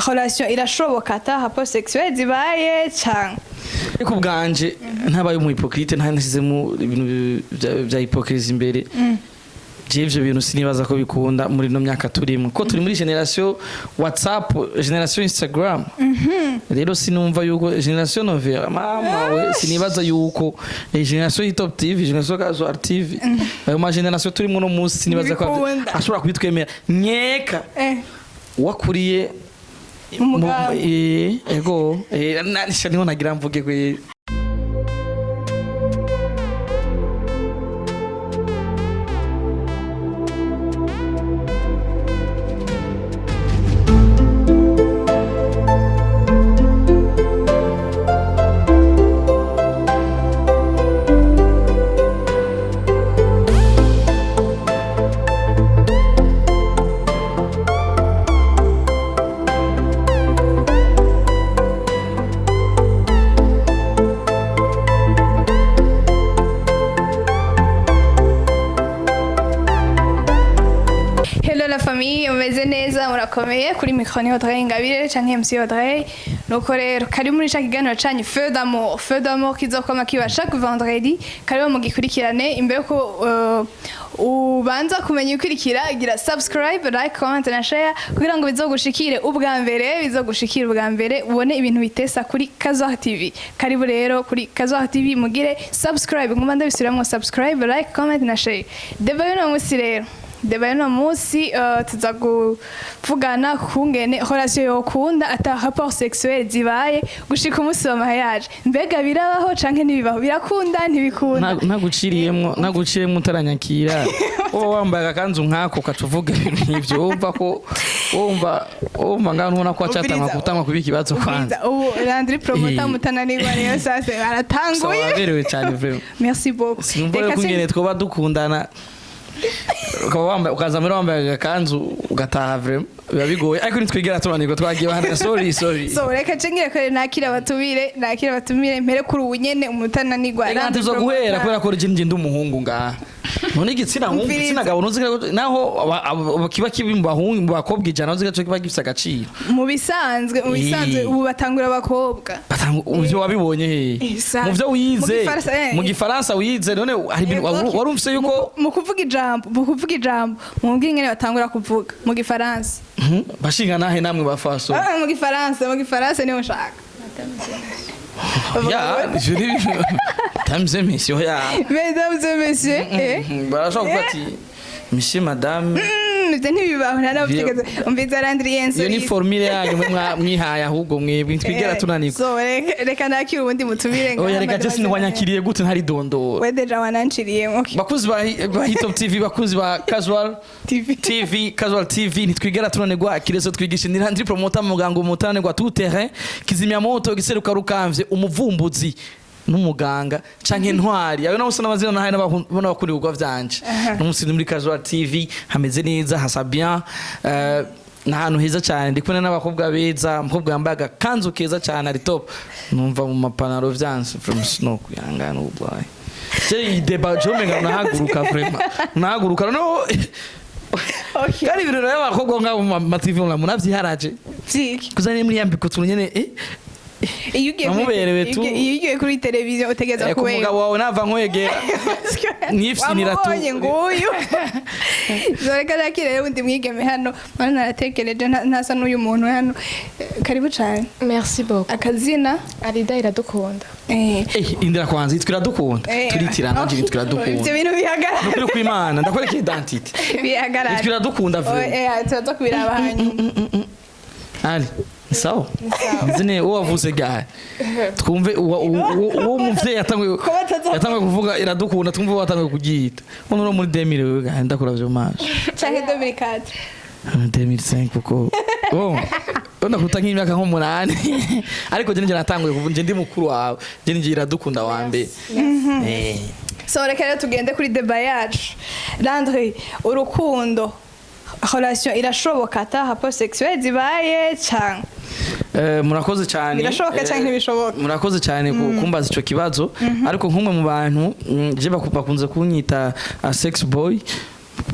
relation irashoboka ata rapport sexuel zibaye cyangwa ariko bwanje ntabaye mu hypocrite ntanashizemo ibintu bya hypocrisie imbere ivyo bintu sinibaza ko bikunda muri no myaka turimo ko turi muri generation WhatsApp generation Instagram rero sinumva yuko generation novera mama we sinibaza yuko generation Top TV generation Casual TV ayo ma generation turimo no munsi sinibaza ko ashobora kubitwemera nyeka wakuriye ego nanisha niho nagira mvuge kwe murakomeye kuri micro Audrey Ngabire canke MC Audrey nuko rero kari muri cha kiganiro cyanyu feu d'amour kizokoma kiba chaque vendredi kari mu gikurikirane imbere ko ubanza kumenya ukurikira gira subscribe like comment na share kugira ngo bizogushikire ubwa mbere ubone ibintu bitesa kuri Casual TV karibu rero kuri Casual TV mugire subscribe ngumva ndabisubiramo subscribe like comment na share Deba no musi tuza kuvugana kungene relation yokunda ata rapport sexuel zibaye gushika umunsi wa mariage mbega birabaho canke ntibibaho birakunda ntibikunda naguciriyemwo utaranyakira wowe wambaye akanzu nkako katuvuga ibintu nk'ivyo wumva ngano ubona ko acatanga kutama kubika ikibazo kwanza ubu Landry promoter mutananirwa rero sase baratanguye waberewe cyane vraiment merci beaucoup sinumva ko ngene twoba dukundana ukaza muri wambaye agakanzu ugataha vraiment biba bigoye ariko nitwigera tumanirwa twagiye bahana sorry so reka cengire ko nakira batumire mpere kuri ubunyene umutananirwa Landry zo guhera kubera ko rije ndi umuhungu ngaha none igitsina gabo nuzika naho kiba kibimba mu bakobwa ijana nuzika cyo kiba gifisa agaciro mu bisanzwe ubu batangura abakobwa uvyo wabibonye he mu vyo wize mu gifaransa wize none warumvise yuko mu kuvuga ijambo mu ngingene batangura kuvuga mu gifaransa bashinga nahe namwe bafaso mu gifaransa niho nshaka mesdames et messieurs, monsieur, madame. Ntibibaho naravuga umviza Landry yense iyo ni formule yanyu mwihaye ahubwo mwebwe twigera tunanirwa so reka nakira ubundi mutumire oya reka je sinwanyakiriye gute ntari dondoro we deja wananciriye bakuzi ba Top TV bakuzi ba Casual TV nitwigera tunanirwa kireso twigisha ni Landry promoter mugango mutananirwa tout terrain kizimya moto giseruka rukamvye umuvumbuzi n'umuganga canke ntwari ayo nabose n'amazina nahaye n'abona bakuri ubwo vyanje n'umusizi muri Casual TV hameze neza hasa bien n'ahantu heza cyane ndikubona n'abakobwa beza umukobwa yambaye agakanzu keza cyane ari top numva mu mapanaro vyanse from snow yangana ubwaye je deba jomenga nahaguruka vraiment nahaguruka no okay kari ibintu y'abakobwa ngabo mu TV munavyiharaje kuzane muri yambiko tunyene iyo ugiye kuri televiziyo utegeza kuwega umugabo wawe nava nkwegera nifsinira tu nguyu zoreka nakire undi mwigeme hano mana naratekereje ntasa n'uyu muntu hano karibu cyane merci beaucoup akazina Arida iradukunda indira kwanza itwira dukunda turitirana nje itwira dukunda ibyo bintu bihagarara nukuri kwimana ndakwereka identity bihagarara itwira dukunda vraiment tuza kubiraba hanyuma ali sawa nzine uwavuze gahe twumve uwo muvye yatanguye kuvuga iradukunda twumve watanguye kugita uno no muri 2000 gahe ndakuravyo maso canke 2004 2005 kuko ona kutangira imyaka nko 8 ariko je natanguye kuvuga ndi mukuru wawe je nje iradukunda wambe so reka tugende kuri deba yacu Landry urukundo relation irashoboka ata rapport sexuel zibaye cyangwa murakoze cyane birashoboka cyane ntibishoboka murakoze cyane kumbaza ico kibazo ariko nkumwe mu bantu je bakunze kunyita sex boy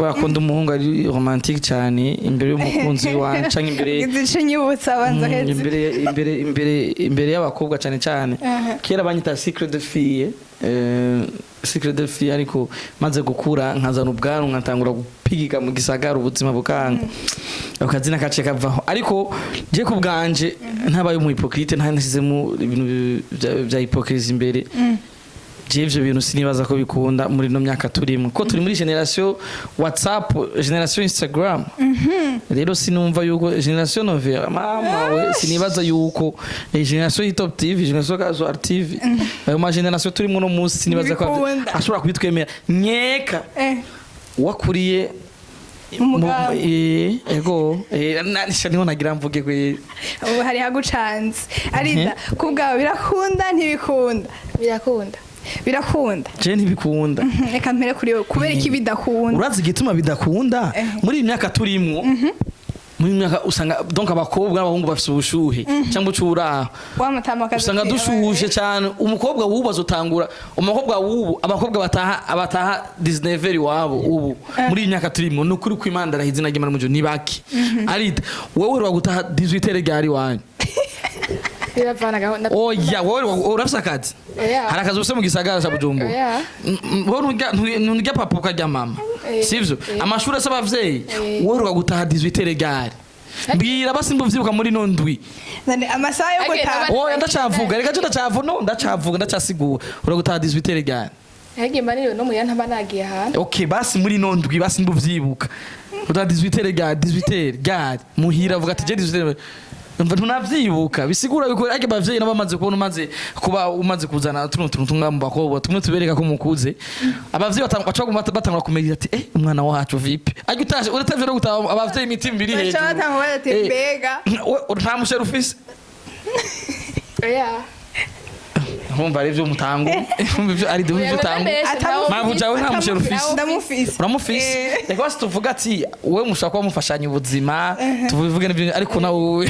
kubera ko ndi umuhungu ari romantique cyane imbere y'umukunzi wanje canke imbere y'abakobwa cyane cyane kera banyita secret de fille secret de fille ariko maze gukura nkazana ubwanwa nkatangura gupigiga mu gisagara ubuzima bukanga akazina kace kavaho ariko je ku bwanje ntabaye mu hypocrite ntasizemo ibintu bya hypocrisie imbere ivyo bintu sinibaza ko bikunda muri no myaka turimo ko turi muri generation WhatsApp generation Instagram rero sinumva yuko generation nouvelle mama we sinibaza yuko generation Top TV generation Casual TV ayo ma generation turimo no munsi sinibaza ko ashobora kubitwemera nyeka wakuriye ego niho nagira mvuge kwe ubu hari hagucanze arida kubgawe birakunda ntibikunda birakunda je ntibikunda reka mpere kuri yo kubera iki bidakunda urazi igituma bidakunda muri imyaka turimo muri imyaka usanga donc abakobwa n'abahungu bafite ubushuhe cyangwa ucura usanga dushushe cyane umukobwa wubu azotangura umukobwa wubu abakobwa bataha 19 wabo ubu muri imyaka turimo no kuri kwimanda rahizina gimana mujo nibaki arida wowe uragutaha 18 gari wanyu oya wowe urafise akazi hari akazi ufise mu gisagara ca Bujumbura wowe nturya papa ukarya mama sivyo amashuri asaba abavyeyi wowe uragutaha 18 gari mbwira basi mbuvyibuka muri nondwi amasaha yo gutaha oya ndacavuga reka ndacavuga ndacasigura uragutaha 18 gari hege mani no muya ntaba nagiye hano okay basi muri nondwi basi mbuvyibuka utaha 18 gari muhira vuga ati je 18 ntunavyibuka bisigura yuko age bavyeyi nabamaze kubona umaze kuzana tuntu tungamba bakobwa tumwe tubereka ko mukuze abavyeyi batangura kumenya ati umwana wacu vipi age utaje uratavye no gutaha abavyeyi imitima biri hejuru cyangwa ati mbega nta musheru ufise humva ari byo mutango humva ibyo ari byo mutango mabu jawe nta musheru ufise uramufise reka basi tuvuga ati wowe mushaka kuba mufashanya ubuzima tuvuge n'ibyo ariko nawe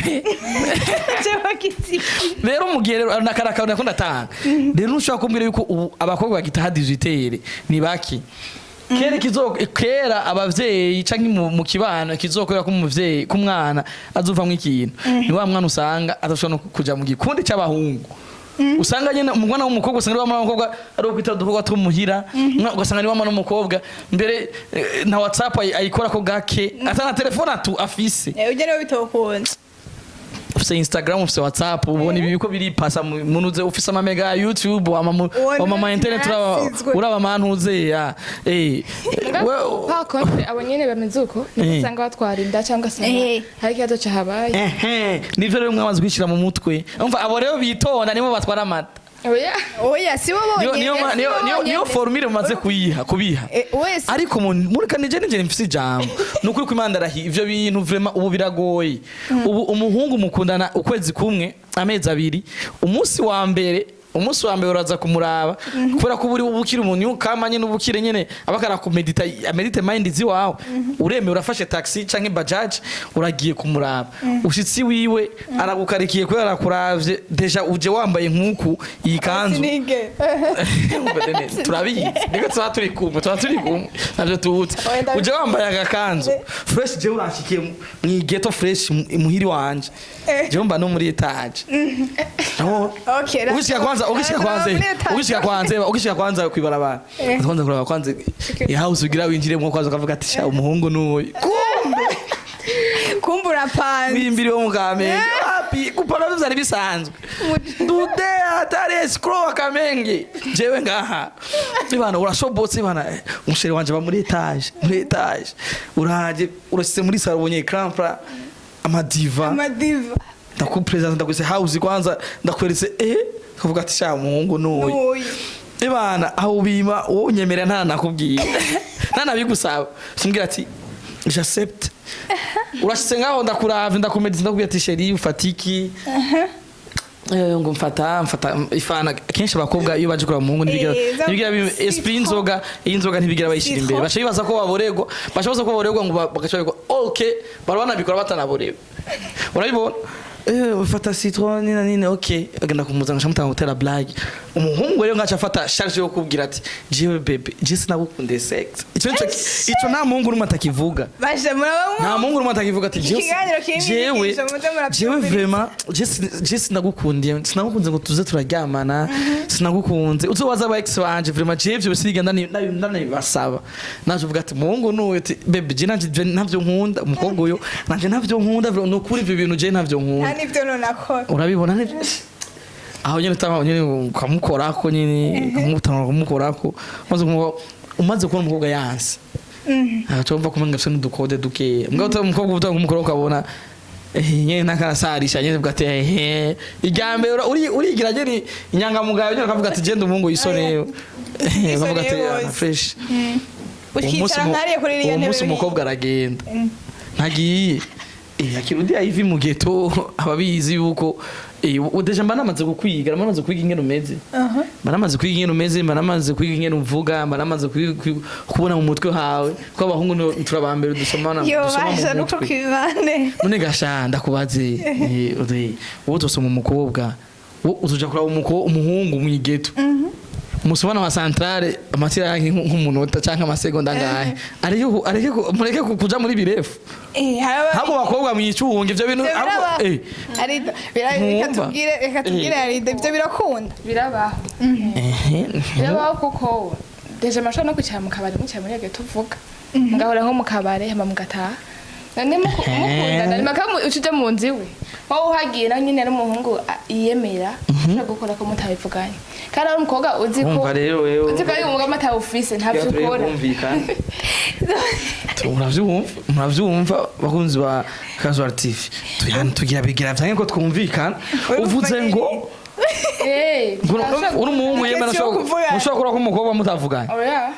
rero mugiye rero nakaraka nakunda tanga rero nushaka kumbwira yuko abakobwa bagitaha 18 ni baki kera abavyeyi canke mu kibano kizokorera ko umuvyeyi ku mwana azova mu ikintu ni wa mwana usanga atashobora kuja mu gikundi c'abahungu usanga nyene umwana w'umukobwa usanga ari w'umukobwa ari ukwita dukorwa tumuhira ugasanga ni w'umwana w'umukobwa mbere na WhatsApp ayikora ko gake atana telefone atu afise ugere bitokunda ufise Instagram ufise WhatsApp ubona ibiko biri pasa munuze ufise amamega YouTube mama internet uraba mantuze ya pa konte abanyene bameze uko nisanga batwarinda cyangwa se hari kiyazo cyahabaye nivyo rero mwamaze kwishira mu mutwe umva abo rero bitonda nibo batwara amata oya si wowe niyo formule umaze kubiha ariko muri kanije nije mfise jambo nukuri kwimanda rahi ivyo bintu vraiment ubu biragoye ubu umuhungu mukundana ukwezi kumwe amezi abiri umunsi wa mbere uraza kumuraba kubera ko ubukira umuntu kamanye n'ubukire nyene abakara ku medite mind ziwawe ureme urafashe taxi canke bajaj uragiye kumuraba ushitsi wiwe aragukarikiye ko yarakuravye deja uje wambaye nkuku ikanzu turabizi niko turi kumwe navyo tuzi uje wambaye agakanzu fresh je urashikiye mu ghetto fresh muhiri wanje je mba no muri etage okay ugishika kwanza kwibarabara kwanza kuraba kwanza house ugira winjiremo kwanza kavuga ati sha umuhungu nuyo kumbura pan bimbiri wo mugame api kupana vyari bisanzwe ndude atari scroll akamenge jewe ngaha bana urashobotse bana umushere wanje ba muri etage uraje urashitse muri salo bonye ecran amadiva ndakupresenta ndakwise house kwanza ndakweretse kavuga ati sha umuhungu nuyo bana aho bima wowe nyemerera nta nakubwiye ntanabigusaba sumbwira ati j'accepte urashitse ngaho ndakuravye ndakumediza ndakubwira ati sheri ufatiki ngo mfata ifana kenshi abakobwa iyo baje kuraba umuhungu nibigira esprit inzoga ntibigira bayishira imbere bashibaza ko baborego ngo bagacoye ko okay barabana bikora batanaborego urabibona ufata citron nina nini okay agenda kumuzana shamutanga gutera blague umuhungu rero ngacha afata charge yo kubwira ati jewe bebe je sinagukunde sex ico nta muhungu urimo atakivuga baje muraba nta muhungu urimo atakivuga ati jewe vraiment je sinagukunze ngo tuze turaryamana sinagukunze uzobaza aba ex wanje vraiment je byo bisiga ndani basaba naje uvuga ati muhungu nuwe ati bebe je navyo nkunda umukobwa uyo nanje navyo nkunda no kuri ivyo bintu je navyo nkunda nibyo nonakora urabibona aho nyine tama nyine kamukorako nyine kamutanga kumukorako umaze kubona umukobwa yanse cyumva kumenga se n'udukode duke mbwa umukobwa utanga umukoro kabona nyine nakarasarisha nyine bwate igambe urigira nyine inyangamugayo nyine kavuga ati genda umuhungu yisoneye bavuga ati fresh ukicara nkariye kuri iriya ntebe umunsi umukobwa aragenda ntagiye akirudi ayivi mu ghetto ababizi yuko udeje mbanamaze kukwiga mbanamaze kwiga ingene umeze mbanamaze kwiga ingene umeze mbanamaze kwiga ingene uvuga mbanamaze kubona mu mutwe hawe ko abahungu turabambere dusomana dusoma mu mutwe none gasha ndakubaze wowe dusoma umukobwa uzoja kuraba umuhungu mu ghetto musubana wa centrale amatira yanki nk'umunota canke amasegonda ngahe ariko mureke kuja muri birefu habo bakobwa mwicunge ivyo bintu ari reka ari ivyo birakunda birabaho birabaho kuko deje masho no kwicara mu kabari mucyara muri ghetto tuvuga ngahora nko mu kabare hama mugataha nane mukunda nari makamu ucije mu nzi we wowe uhagiye na nyine n'umuhungu yiyemera no gukora ko mutabivuganye kandi ari umukobwa uzi ko uzi ko ari umugabo mata office ntavyo ukora muravyumva bakunzi ba Casual TV tugira bigira vyange ko twumvikana uvuze ngo uri umuhungu yemera ushobora kora ko umukobwa mutavuganye oya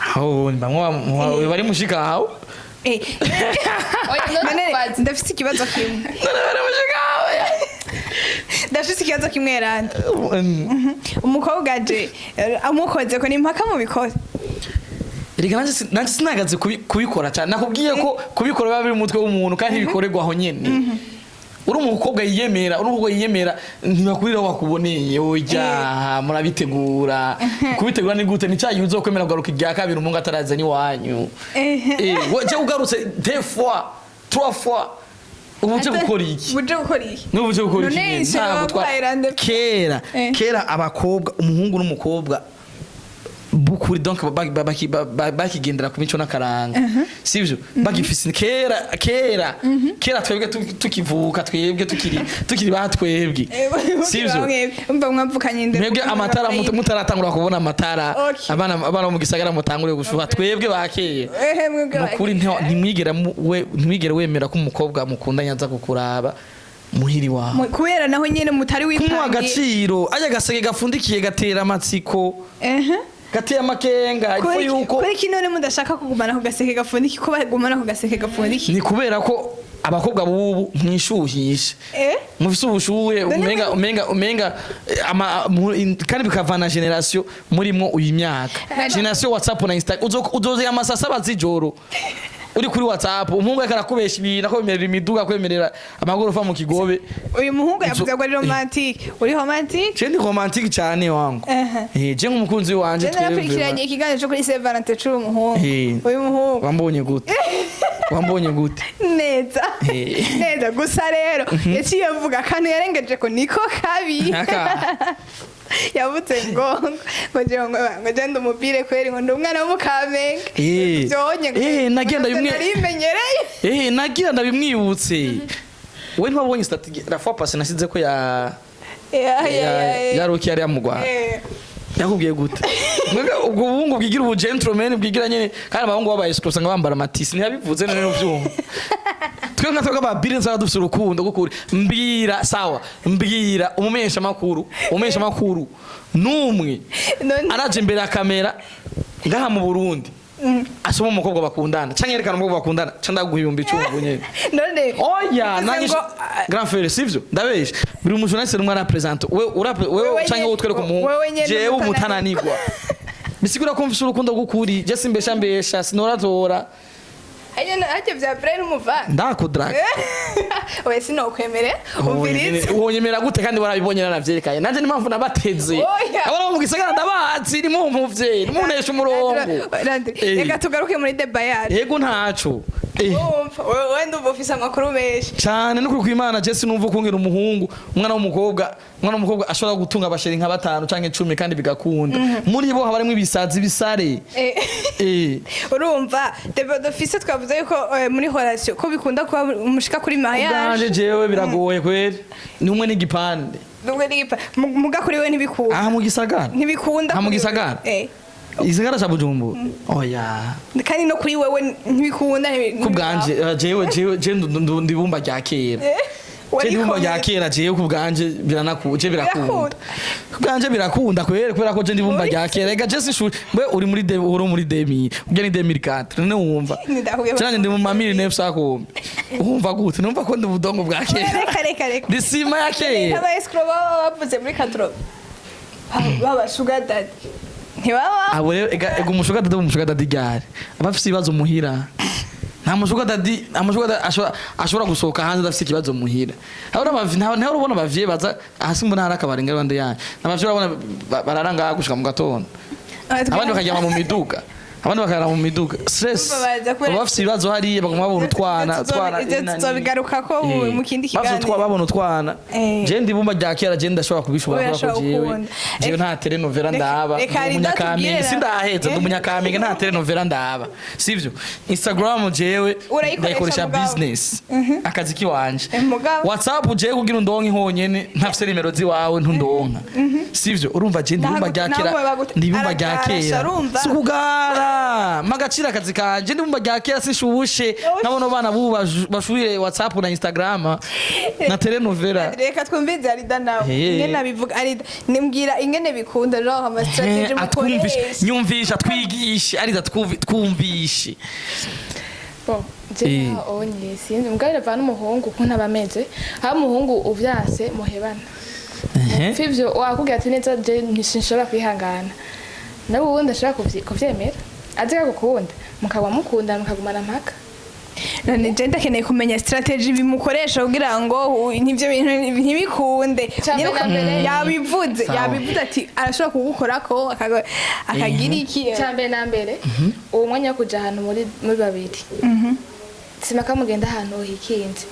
aho ndamwa bari mushika aho ndafite ikibazo kimwe ndafite ikibazo kimwe randi umukobwa aje amukoze ko ni impaka mu bikora reka nanje sinagaze kubikora cyane nakubwiye ko kubikora biba biri mu mutwe w'umuntu kandi bikorerwa aho nyene uri umukobwa yiyemera ntibakurira wakuboneye oya murabitegura kubitegura ni gute ni cyayi uzokwemera garuka igya kabiri umunga ataraza ni wanyu je ugarutse 2 fois 3 fois ubuje gukora iki n'ubuje gukora iki kera abakobwa umuhungu n'umukobwa bukuri donc bakigendera ku mico nakaranga sivyo bagifise kera twebwe tukivuka twebwe tukiri batwebwe sivyo umva mwavukanye inde mwebwe amatara mutaratangura kubona amatara abana mu gisagara mutangure gushuha twebwe bakeye mukuri ntimwigere wemera ko umukobwa mukundanya aza kukuraba muhiri wawe kubera naho nyene mutari wipangiye kumwa agaciro aje gasege gafundikiye gatera amatsiko gateye amakenga ifo yuko kuri kinone mudashaka kugumana ku gaseke gafundiki ko bagumana ku gaseke gafundiki ni kubera ko abakobwa bubu mwishuhisha mufise ubushuhe umenga kandi bikavana generation murimo uyu myaka generation WhatsApp na Instagram uzoze amasasa bazijoro uri kuri WhatsApp umuhungu akarakubesha ibintu akomerera imiduga kwemerera amagorofa mu Kigobe uyu muhungu yavuze ko ari romantique uri romantique je ndi romantique cyane wangu je nk'umukunzi wanje twebwe nakurikiranye ikiganiro cyo kuri Saint Valentin cyo umuhungu uyu muhungu wambonye gute neza gusa rero yaciye avuga kandi yarengeje ko niko kabi yavutse ngo genda umupire kweri ngo ndi umwana w'umukamenge byonye nagenda ndabimwibutse we ntwabonye la fois passée nasize ko yaruki yari yamugwa yakubwiye gute ubwo bungu bwigira ubu gentleman bwigira nyene kandi abahungu babaye escrocs nga bambara matisi ntiyabivuze none n'uvyumva twe nka twaga babire nza dufite urukundo gukuri mbwira umumesha makuru numwe araje imbere ya kamera ngaha mu Burundi asoma umukobwa bakundana canke yerekana umukobwa bakundana canda guhiyumba icumbu nyene none oya nanye grand frère sivyo ndabesha biri umujournaliste rumwe arapresente wewe canke wotwereka umuhungu jewe umutananirwa bisigura ko mfise urukundo gukuri je simbesha sinoratora ajya vya Brian umuvanga ndakudraga oya sinokwemere umvirize wonyemera gute kandi warabibonye naravyerekanye nanje ni mpamvu nabateze abana mu gisagara ndabazi ni mu muvye munesha umurongo reka tugaruke muri debayari yego ntaco wenda uba ufise amakuru menshi cyane no kuri Imana je sinumva kungira umuhungu umwana w'umukobwa ashobora gutunga abasheri nka 5 canke 10 kandi bigakunda muri bo habarimo ibisazi bisare urumva dufise twavuze yuko muri relation ko bikunda kuba umushika kuri mariage jewe biragoye kweri ni umwe n'igipande muga kuri we ntibikunda mu gisagara ntibikunda mu gisagara Isagara cha Bujumbura. Oya. Kandi no kuri wewe ntibikunda kubganje jewe ndibumba rya kera. Ndibumba rya kera jewe kubganje biranakuje birakunda. Kubganje birakunda kubera ko je ndibumba rya kera. Ega je sishuri we uri muri demi. Ujya ni 2004 none wumva. Cyane ndi mu mamiri nefsa ko. Wumva gute numva ko ndi budongo bwa kera. Reka. Disima ya kera. Aba escrow bavuze muri 4. Baba sugar daddy. Abo rero ega umushuga dadi gare abafite ibibazo muhira nta mushuga dadi ashobora gusohoka hanze adafite ikibazo muhira ntaho urabona bavye baza hasi mbona hari akabari ngabande yanyu nabavye urabona bararanga gushika mu gatondo abandi bakajya mu miduga abandi bakarara mu miduga stress bafite ibibazo hariye baguma babona utwana tuzobigaruka ko mu kindi kiganiro babona utwana je ndibumba rya kera je ndashobora kubishobora ko jewe nta telenovela ndaba umunyakamenge sindaheza umunyakamenge nta telenovela ndaba sivyo Instagram jewe ndayikoresha business akazi kiwanje WhatsApp jewe kugira ndonke honyene ntafise nimero ziwawe ntundonka sivyo urumva je ndibumba rya kera ndibumba rya kera sukugara magacira akazi kanje ndumva rya kera sishubushe nabona bana bubu bashuire WhatsApp na Instagram na telenovela reka twumvize arida nawe ingene abivuga arida nimbwira ingene bikunda rero ama strategy mukoresha nyumvisha twigishe arida twumvishe bon je onye sinzi mbwira vana umuhungu kunta bameze ha umuhungu uvyase muhebana fivyo wakubwira ati neza je nishobora kwihangana nawe wundi ashaka kuvyemera azika gukunda mukaba mukunda mukagumana mpaka none je ndakeneye kumenya strategy bimukoresha kugira ngo nivyo bintu ntibikunde yabivuze ati arashobora kugukorako akagira iki cyambere na mbere uwo mwanya kuja ahantu muri babiri simaka mugenda ahantu hikinze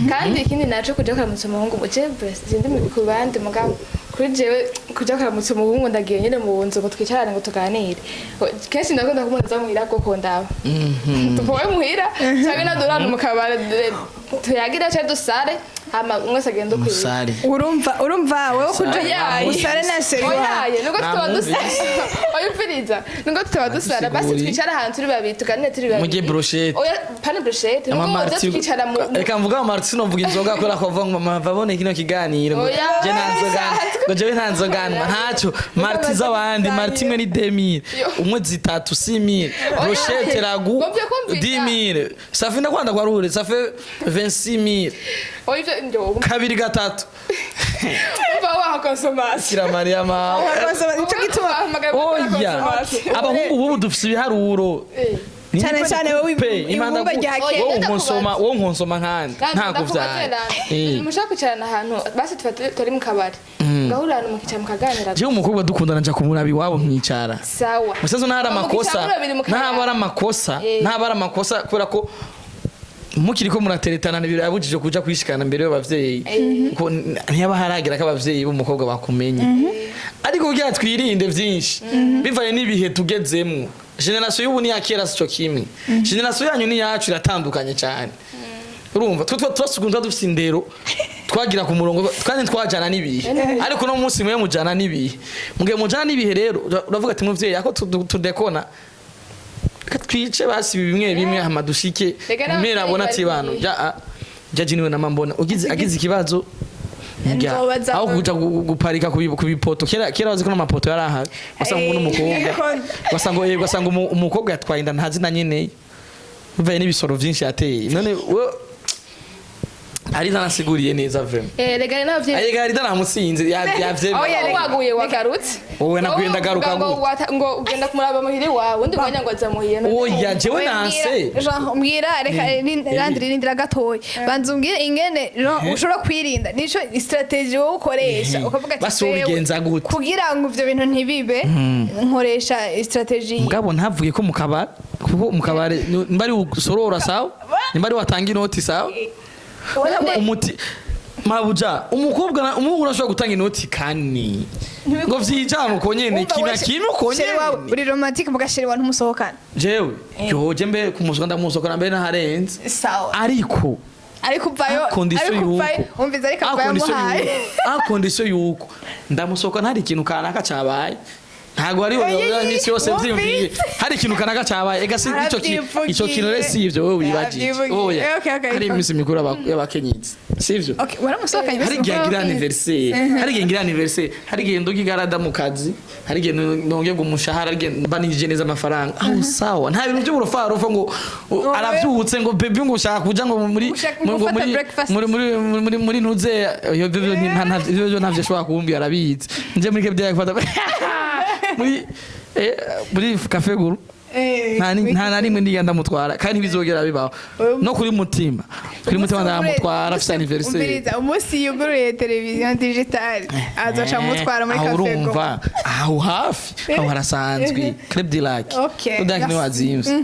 kandi ikindi naco kuja kuramutsa umuhungu je sindi ku bandi mugabo kuri jewe kuja kuramutsa umuhungu ndagiye nyene mu nzu ngo twicarane ngo tuganire kenshi ndakunda kumuza muhira bwo kondaba tupoye muhira cyangwa nadurana mu kabare tuyagira cyo dusare hama umwe sagenda kwiri urumva wewe kuja usare na seri waye nuko tuba dusare oyupfiriza nuko tuba dusare basi twicara ahantu turi babiri tuganire turi babiri muje brochette oya pane brochette nuko twicara mu reka mvuga Martin novuga inzoga ko rakova ngo mavabone kino kiganiro je nanzogana ngo jewe ntanzoganwa ntaco Martin z'abandi Martin mwe ni 2000 umwe zitatu 6000 brochette ragu 10000 ça fait ndakwanda kwa rure ça fait 26000 kabiri gatatu wa consommation kira Maria ma ico gituma abahungu bubu dufise ibiharuro cyane wowe ibumba rya kera wowe nkonsoma nkandi nta kuvyara mushaka kucarana ahantu basi turi mu kabari gahurana mu kicara mukaganira je umukobwa dukundana nja kumurabi iwabo mwicara sawa musazo ntara amakosa kubera ko mukiriko murateretana nibiro yabujije kuja kwishikana mbere y'abavyeyi ko ntiyaba haragira ko abavyeyi b'umukobwa bakumenye ariko kugira twirinde vyinshi bivaye nibihe tugezemo generation y'ubu ni yakera sico kimwe generation yanyu ni yacu iratandukanye cyane urumva twasugunda dufite indero twagira ku murongo kandi twajana nibihe ariko no munsi mwe mujana nibihe mugihe mujana nibihe rero uravuga ati muvyeyi ako tudekona twice basi bimwe hamadushike mera abona ati bano jaji niwe namambona agize ikibazo aho kuja guparika kubipoto kera wazi ko n'amapoto yarahawe wasanga umuntu umukobwa wasanga umukobwa yatwaye inda ntazi na nyene bivaye n'ibisoro vyinshi yateye none Arida nasiguriye neza vraiment rega navye arega Arida namusinze yavye waguye wagarutse wowe nagwenda garuka ngo ugenda kumuraba muhiri wawe undi mwanya ngo azamuhiye oya jewe nanse Jean mbwira reka Landry nindira gatoya banza umbwire ingene ushobora kwirinda nico strategy wowe ukoresha ukavuga ati basubigenza gute kugira ngo ivyo bintu ntibibe nkoresha strategy mugabo ntavuye ko kuko mukabare mbari usorora sawa nimbari watanga inoti sawa umuti mabuja umukobwa umuhungu urashobora gutanga inoti kani ngo vyijana uko nyene kintu uko nyene uri romantique mugashiri wa ntumusohokana jewe yoje mbe kumusoka ndamusohokana mbe naharenze sawa ariko uvayo umviza ariko uvayo muhaye condition yuko ndamusohoka ntari ikintu kanaka cabaye ntago ari imisi yose vyimviye hari ikintu kanaka cabaye ega si ico kintu rero sivyo wewe wibagiye oya hari imisi mikuru y'abakenyezi sivyo waramusohokanye hari gihe ngira anniversaire hari gihe ndogi garada mu kazi hari gihe nonge gumushahara hari gihe banije neza amafaranga aho sawa nta bintu by'uburofarofo ngo aravyutse ngo baby ngo ushaka kuja ngo muri ntuze iyo ntavyo shobora kumbwira arabizi nje muri kebya gufata muri cafe guru nta na rimwe ndiya ndamutwara kandi ntibizogera bibaho no kuri mutima ndamutwara afite anniversaire umunsi yuguruye televiziyo digitale azoca mutwara muri cafe guru urumva aho hafi aho harasanzwe club de lac udanke ni wazimvye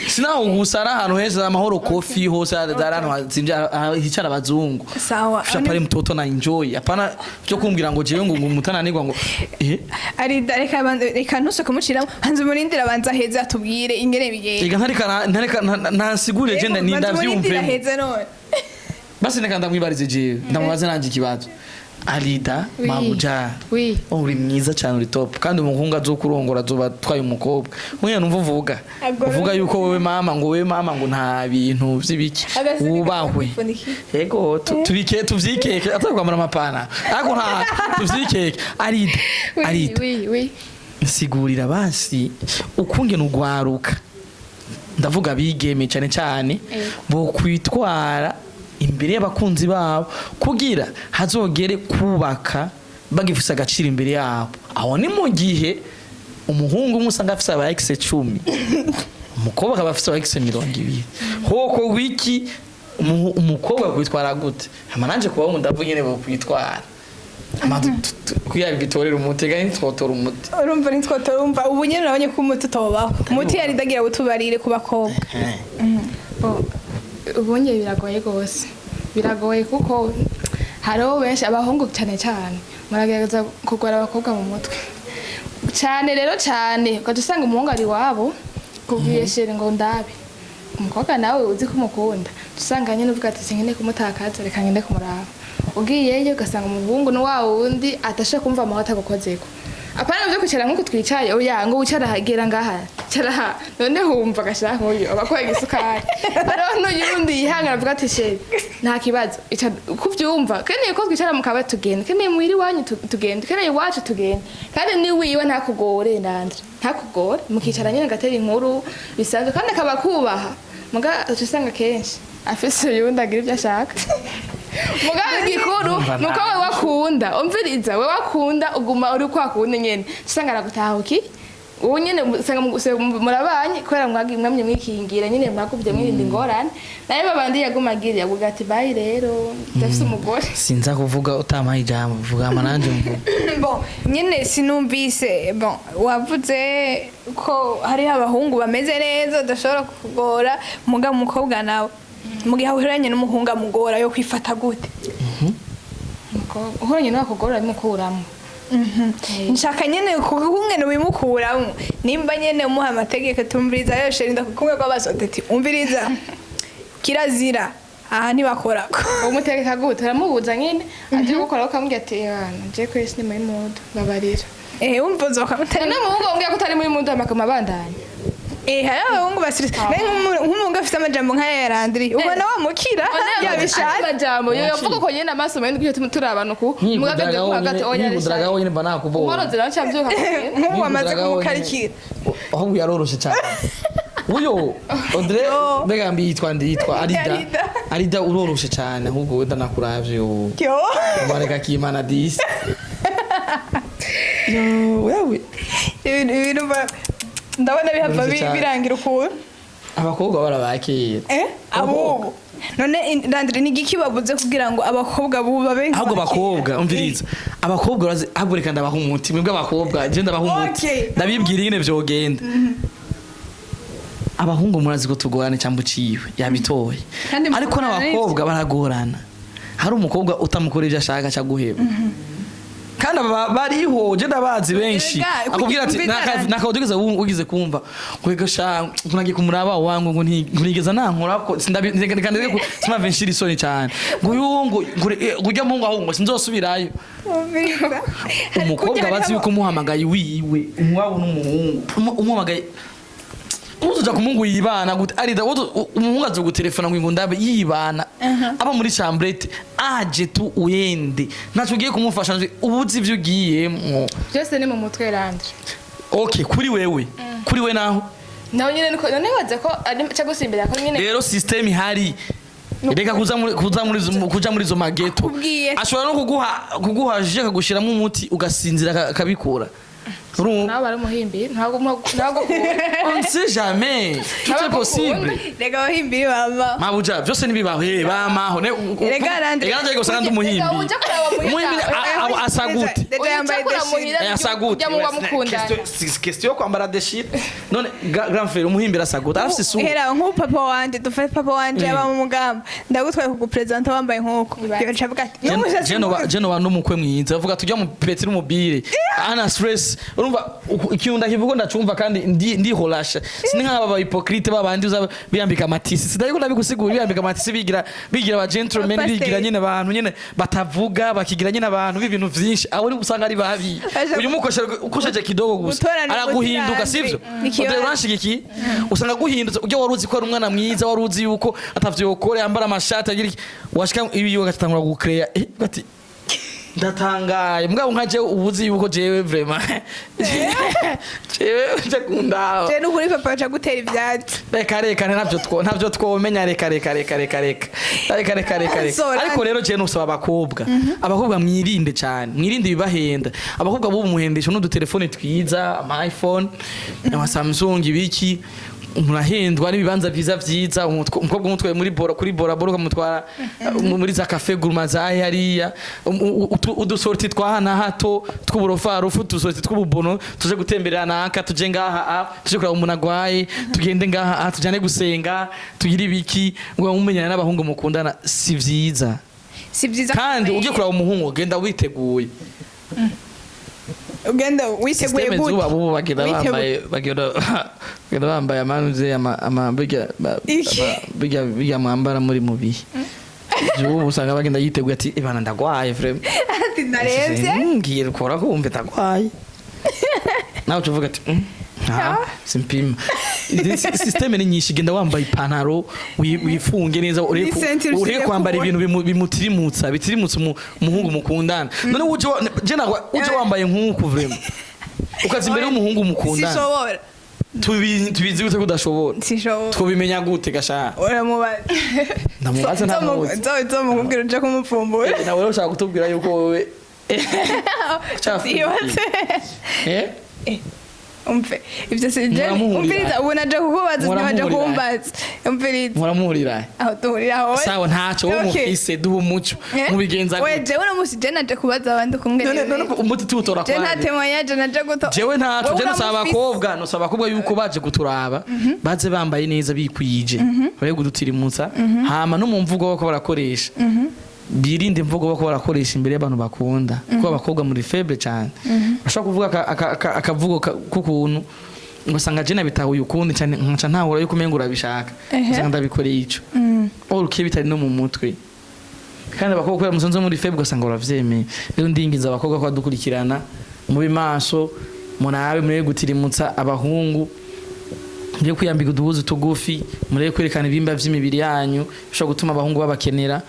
sinaho gusara ahantu heza amahoro coffee hose ahantu hazimvye hicara abazungu sawa fisha pale mtoto na enjoy apana byo kumbwira ngo jewe ngo mutananirwa ngo ari reka ntuse kumuciramo hanze murindira banza heza atubwire ingene bigeye ega ntareka ntasigure je ndavyumve basi neka ndamwibarize jewe ndamubaze nanje ikibazo Arida mabuja uri mwiza cyane uri top kandi umuhungu azokurongora azoba twaye umukobwa mwe numva uvuga yuko wewe mama ngo nta bintu vy'ibiki ubahwe yego tuvyikeke atakwamara amapana ariko nta tuvyikeke Arida sigurira basi ukungene ugwaruka ndavuga bigeme cyane bo kwitwara imbere y'abakunzi babo kugira hazogere kubaka bagifisa agaciro imbere yabo aho ni mu gihe umuhungu umusanga afisa aba ex 10 umukobwa akaba afisa aba ex 20 hoko wiki umukobwa kwitwara gute amananje kuba ndavuga nyene bo kwitwara kuya bitorera umutega n'itwotora umuti urumva n'itwotora urumva ubu nyene nabonye ko umuti tobaho umuti yari dagira butubarire ku bakobwa ubonye biragoye kuko hariho benshi abahungu cyane muragerageza kugora abakobwa mu mutwe cyane rero ukadusanga umuhungu ari wabo kubwiye shere ngo ndabe umukobwa nawe uzi ko umukunda dusanga nyine uvuga ati sinkene kumutakaza reka ngende kumuraba ugiyeyo ugasanga umuhungu no wawo undi atashe kumva amahota gukozeko apana byo kwicara nkuko twicaye oya ngo wicara hagera ngaha cara none humva gashaka nkuyo abakoye gisukari rero yundi yihangana avuga ati she nta kibazo kuvyumva kene ko twicara mu kaba tugenda kene muhiri wanyu tugenda kene iwacu tugenda kandi ni wiwe ntakugore Landry ntakugore mukicara nyine gatera inkuru bisanzwe kandi akaba kubaha muga ucisanga kenshi afise yundi agira ibyo ashaka mugabe gikuru nuko we wakunda umviriza we wakunda uguma uri kwakunda nyene usanga aragutahuki uwo nyene usanga murabanye kwera mwamye mwikingira nyene mwakuvye mwirinde ingorane naye babandi yagumagira yavuga ati bayi rero ndafise umugore sinza kuvuga utamaye ijambo vuga amananje mvuga bon nyene sinumvise bon wavuze ko hari abahungu bameze neza dashobora kugora muga mukobwa nawe mugihe uhuranye n'umuhungu amugora yo kwifata gute uhuranye n'abakugora bimukuramo nshaka nyene kugungene wimukuramo nimba nyene umuha amategeko tumviriza yo sherinda kukumwe kw'abasoteti umviriza kirazira aha ntibakorako umutegeka gute uramubuza nyene aje gukora ukamubwira ati je kwese ni muri mood babarira umva uzokamutera n'umuhungu umbwira ko utari muri mood amakama bandanye hari abahungu basirisa nk'umuhungu afite amajambo nk'aya ya Landry ubona wamukira yabishaka amajambo yavuga ko nyene amaso mende kuyo turi abantu ku mugagaje hagati oya mudraga nyene bana kubo umoroze nawe cyavyuka nk'ubu amaze kumukarikira aho yaroroshe cyane uyo Audrey mbega yitwa Arida uroroshe cyane ahubwo wenda nakuravye yo bareka kimana disi yo wewe ibintu ndabona bihava birangira ukuntu abakobwa barabakira abo none Landry ni giki bavuze kugira ngo abakobwa babe ahubwo abakobwa umviriza abakobwa urazi ahubwo reka ndabaha umuti mwebwe abakobwa je ndabaha umuti ndabibwira ingene vyogenda abahungu murazi ko tugorana cyangwa uciwe yabitoye ariko n'abakobwa baragorana hari umukobwa utamukora ivyo ashaka cyaguheba kandi bariho je ndabazi benshi akubwira ati nakawutegeza ugize kumva kwega sha kunagiye kumuraba wangu ngo ntigeza nankora ko sindabikandike sima venshiri soni cyane ngo kujya mu ngo ahungu sinzosubirayo umukobwa bazi yuko muhamagaye wiwe umwabo n'umuhungu umuhamagaye uzuja kumungu yibana gute arida umuhungu azo gutelefona ngo ndabe yibana aba muri chambrette aje tu uyende naco ugiye kumufasha ubuzi ivyo ugiyemo byose ni mu mutwe Landry. Okay kuri wewe kuri we naho naho nyine niko none waza ko ari cyagusimbira ko nyine rero system ihari reka kuja muri zo mageto ashobora no kuguha je kagushiramo umuti ugasinzira akabikura nawe ari umuhimbi ntago on sait jamais tout est possible rega bahimbiri baba mabuja byose nibibaho bamaho rega Landry gusanga umuhimbi asagute asagute question yo kwambara deshit none grand frère umuhimbi asagute afite su hera nko papa wanje dufate papa wanje aba mu mugamba ndagutwaye kugupresenta wambaye nkoko yacavuga jeno bantu mukwe mwiza bavuga tujya mu petri mobile ana stress urumva icyunda kivugo ndacumva kandi ndi holasha sini nk'aba ba hypocrite babandi uza biyambika amatisi sidari ko nabigusigura biyambika amatisi bigira ba gentlemen bigira nyine abantu nyine batavuga bakigira nyine abantu b'ibintu vyinshi aho uri usanga ari babi uyu mukosheje kidogo gusa araguhinduka sivyo uranshigiki usanga guhindutse ujye waruzi ko ari umwana mwiza waruzi yuko atavyokore yambara amashati agira washika ibiyo gatangura gukreya bati ndatangaye mbwa nkaje ubuzi yuko jewe vraiment jewe ndakunda je n'ukuri papa acha gutera ivyatsi reka ntabyo twomenya reka ariko rero je nusaba abakobwa mwirinde cyane mwirinde bibahenda abakobwa bubu muhendesha n'udutelefone twiza ama iPhone ama Samsung ibiki murahendwa n'ibibanza vyiza umukobwa umutwaye muri kuri bora kamutwara muri za cafe gourmet zahe hariya udusorti twahana hato tw'uburofarufu udusorti tw'ububono tuje gutemberera naka tuje ngaha tuje kuraba umuntu agwaye tugende ngaha tujane gusenga tugira ibiki ngo mumenyana n'abahungu mukundana si vyiza kandi ugiye kuraba umuhungu genda witeguye ugenda witeguye gute ubu bagenda bambaye amanuze biga mwambara muri mubihe ubu usanga bagenda yiteguye ati ibana ndagwaye vraiment ati narevye ngiye gukora kumva ndagwaye nawe uvuga ati simpima system ni nyinshi genda wambaye ipantaro wifunge neza uri kwambara ibintu bitirimutsa umuhungu mukundana none uje wambaye nk'uko vraiment ukaza imbere y'umuhungu mukundana sishobora tubizi gute kudashobora twobimenya gute gasha uramubaza ndamubaza nzo mukubwira uje kumupfumbura nawe rero ushaka kutubwira yuko wowe umve ivyo sije umviriza ubu naje kukubaza naje kumbaza umviriza muramuhurira aho tuhurira aho sawa ntaco wo mufise duha umuco mubigenza gute weje ura musije naje kubaza abandi kungene none umuti tutora kwa je ntatemoyaje naje guto jewe ntaco je nasaba abakobwa yuko baje guturaba baze bambaye neza bikwije bare gudutirimutsa hama no mu mvugo bako barakoresha birinde imvugo bako barakoresha imbere y'abantu bakunda kuko abakobwa muri faible cyane bashaka kuvuga akavugo kukuntu ngasanga je nabitahuye ukundi cyane nkaca ntahura yuko umengura bishaka usanga ndabikoreye ico urukiye bitari no mu mutwe kandi abakobwa kwera musonzo muri faible ugasanga baravyemeye rero ndingiza abakobwa ko badukurikirana mu bimaso munabe muri gutirimutsa abahungu ngiye kwiyambika uduhuzu tugufi muri kwerekana ibimba vy'imibiri yanyu bishobora gutuma abahungu babakenera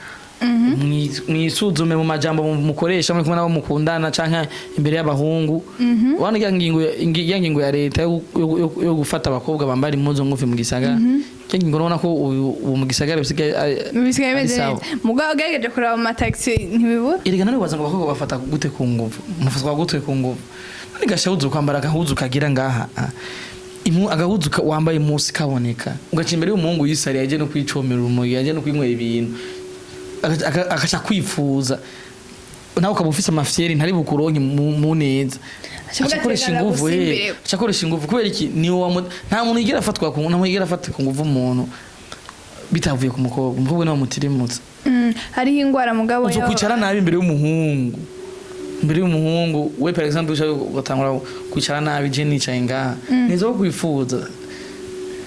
mwisuzume mu majambo mukoresha muri kumwe nabo mukundana canke imbere y'abahungu wana ya ngingo ya leta yo gufata abakobwa bambara impuzu ngufi mu gisagara ngingo nona ko ubu mu gisagara bisigaye bimeze mugabo gerageje kuraba mu taxi ntibibura irega nari waza ngo abakobwa bafata gute ku nguvu mufatwa gute ku nguvu nani gashahuzu kwambara agahuzu kagira ngaha agahuzu wambaye musi kaboneka ugaca imbere y'umuhungu yisari yaje no kwicomera urumogi yaje no kwinywera ibintu akaca kwifuza nawe ukaba ufise amafyeri ntari bukuronke mu neza akoresha inguvu akoresha inguvu kubera iki ni nta muntu yigera afatwa ku nguvu umuntu bitavuye ku umukobwa nawe mutirimutse hariho ingwara mugabo uzo kwicara nabi imbere y'umuhungu we par exemple ugatangura kwicara nabi je nicaye ngaha nizo kwifuza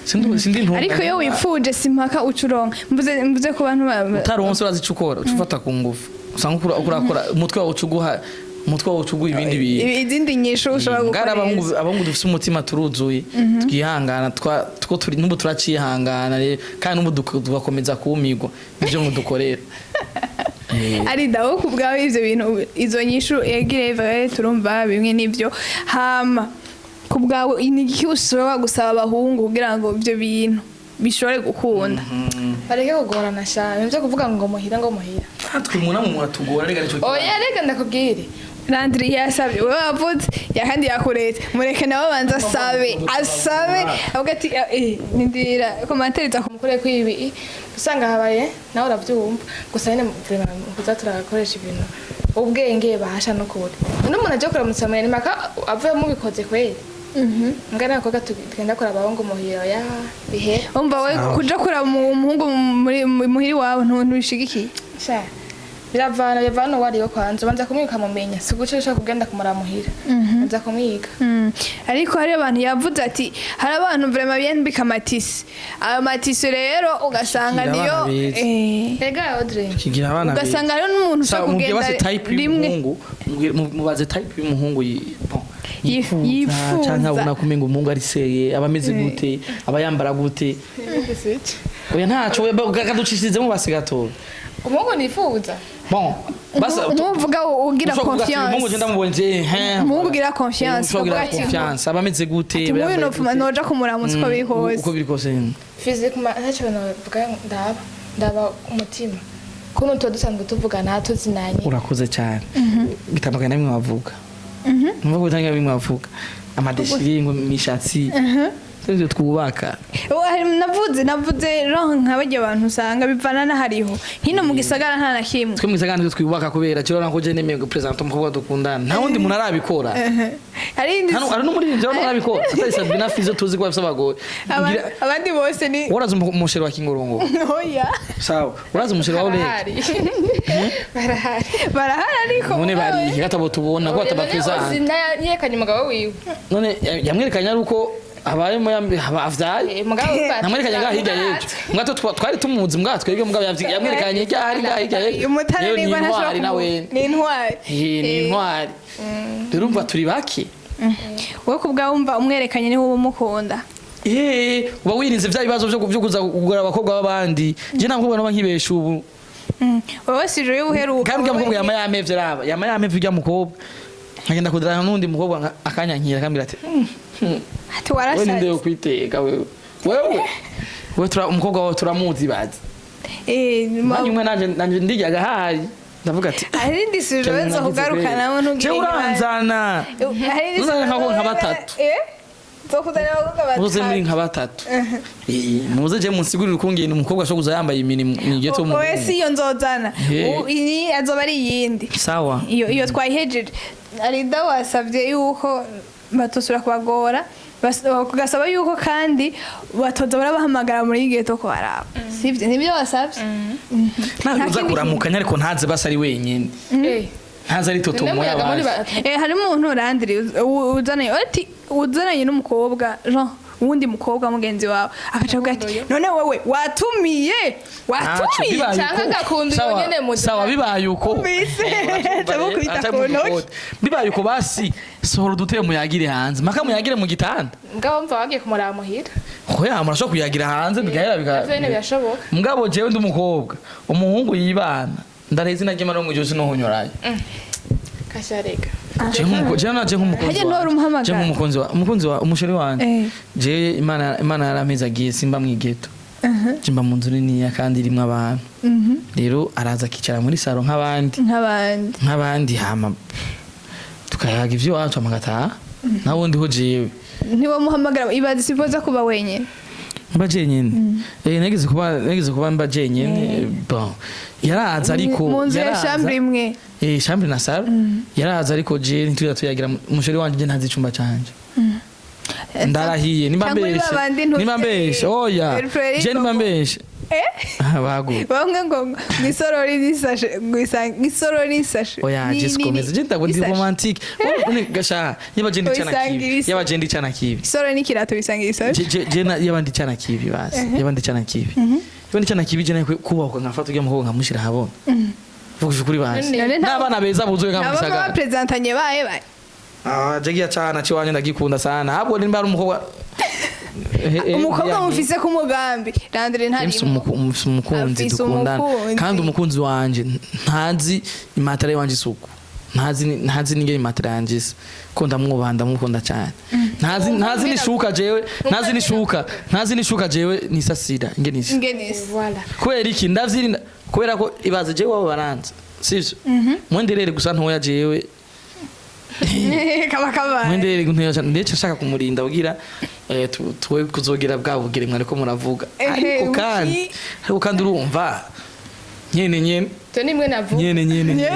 sindi ntumva ariko yo wifuje simpaka ucuronka mvuze ku bantu utaronse urazicukora ufata ku ngufu usanga urakora umutwe wawe ucuguha ibindi bintu izindi nyisho ushobora gukora abahungu dufise umutima turuzuye twihangana two turi n'ubu turacihangana kandi n'ubu tugakomeza kumirwa nivyo mudukorera ari dawo kubwawe ivyo bintu izo nyishu egireve turumva bimwe nivyo hama kubwawe iniki ushobora gusaba abahungu kugira ngo ivyo bintu bishobore gukunda bareke kugorana cyane byo kuvuga ngo muhira natwe umuntu atugora rega nicyo oya rega ndakubwire Landry yasabye wowe wavuze yakandi yakuretse mureke nawe banza asabe avuga ati nindira commentaire za kumukore kwibi usanga habaye nawe uravyumva gusa nyine kuza turakoresha ibintu ubwenge bahasha no kuri umuntu aje kuramutsa mu maka avuye mu bikoze kweli ngana ko tugenda kora abahungu muhira ya bihe umva we kuja kura umuhungu muhiri wawe ntushigikiye sha biravana wari yo kwanza banza kumwika mumenya sigucisha kugenda kumara muhira banza kumwiga ariko hari abantu yavuze ati hari abantu vraiment bienbika matisi ayo matisi rero ugasanga niyo ega Audrey kigira abana ugasanga rero n'umuntu ushaka kugenda rimwe mubaze type y'umuhungu yifuza cyangwa abona kumenga umuhungu ari seye abameze gute abayambara gute oya ntaco gaducishizemo basigatora umuhungu nifuza bon basa umuvuga ugira confiance umuhungu genda mubonje umuhungu ugira confiance abameze gute bayambara gute noja kumuramutsa uko biri hose uko biri kose physique ntacyo navuga ndaba umutima kuno to dusanzwe tuvugana tuzinanye urakoze cyane bitandukanye namwe bavuga mvuga utanga bimwe bavuga amadeshiringo mishatsi Tuje twubaka. Navuze nka bajya abantu usanga bivana na hariho. Hino mu gisagara nta na kimwe. Twe mu gisagara twubaka kubera cyo ranko je nemeye go present umukobwa dukundana. Nta wundi muntu arabikora. Ari no muri nje arabikora. Atari bina fizo tuzi ko bafite abagore. Abandi bose ni Uraza umushero wa kingorongo. Oya. Sawa. Uraza umushero wawe. Barahari ariko. None bari gatabo tubona ko atabapeza. Yekanye umugabo wiwe. None yamwerekanya aruko abaye muyambi avyaye namwerekanye ngaho hirya yejo mwato twari tumuzi mbwa twebwe mugabo yamwerekanye hirya yejo umutare nigwa ntashobora nawe ni intwari urumva turi baki wowe kubwa wumva umwerekanye ni wowe umukunda uba wirinze vya bibazo byo kuza kugura abakobwa b'abandi je namukobwa no nkibesha ubu wowe sijo y'ubuheruka kandi umukobwa yamayamevye raba yamayamevye ujya mukobwa nkagenda kudrana nundi mukobwa akanyankira kambira ati ati warashatse wewe ndio kwiteka wewe umukobwa wawe turamuzi bazi manyumwe nanje ndijyaga hari ndavuga ati arindi sijoza kugarukana mu ntugire uranzana nkaho nka batatu zokudana abakobwa uze muri nka batatu muze je munsigurira ukungenda umukobwa ashobora kuza yambaye imini mwigeto mu owe si yo nzozana ini azoba ari yindi sawa iyo twayihejeje ari dawasavye yuko batosura kubagora kugasaba yuko kandi batoza barabahamagara muri geto ko baraba sivye nibyo basavye ntaza kuramukanya ariko ntaze basari wenyine ntaza ari toto moya hari umuntu Landry uzanaye n'umukobwa Jean uwundi mukobwa mugenzi wawe akaca avuga ati none wewe watumiye cyangwa agakunda uwo nyene mu sawa bibaye uko bibaye uko basi sohora uduteye muyagire hanze maka muyagire mu gitanda mugabo mva wagiye kumuraba muhira hoya murashobora kuyagira hanze bigahera birashoboka mugabo jewe ndi umukobwa umuhungu yibana ndareze inagema no mujozi no honyoraye kashareka je nk'umukunzi wa umusheri wanje je imana yarameza agiye simba mwigeto jimba mu nzu niniya kandi irimo abantu rero araza akicara muri saro nk'abandi hama tukayaga ivyo wacu amagataha nawo ndiho jewe niwo muhamagara ibaze sipoza kuba wenyene mba jenyene nageze kuba mba jenyene bon yaraza ariko mu nzu ya chambre imwe chambre na saro yaraza ariko je ntituya tuyagira umusheri wanje je ntazi icumba canje ndarahiye nimba mbeshe oya je nimba mbeshe bago bamwe ngo gisorori nisashe oya just komeza je ndabwo ndi romantique gasha yabagenda icana kibi gisorori nikirato bisangira isashe je yabandi icana kibi basi yabandi icana kibi je kubako nkafata ujya muho nkamushira habona vuga kuri basi n'abana beza buzuye nkamusaga aba presentanye bae jagiya cyana ciwanye ndagikunda sana habwo nimba ari umukobwa umukobwa mufise ku mugambi Landry ntari umukunzi dukundana kandi umukunzi wanje ntazi imatara wanje isuku ntazi ninge imatara yanje ko ndamukunda cyane ntazi nishuka jewe nisasira ingenisi voilà kubera iki ndavyirinda kubera ko ibaze jewe wabo baranze sivyo mwenderere gusa ntoya jewe kaba mwendere nteyo ndetse ashaka kumurinda ugira tuwe kuzogira bwabugire mwe ariko muravuga ariko kandi urumva nyene to nimwe navuga nyene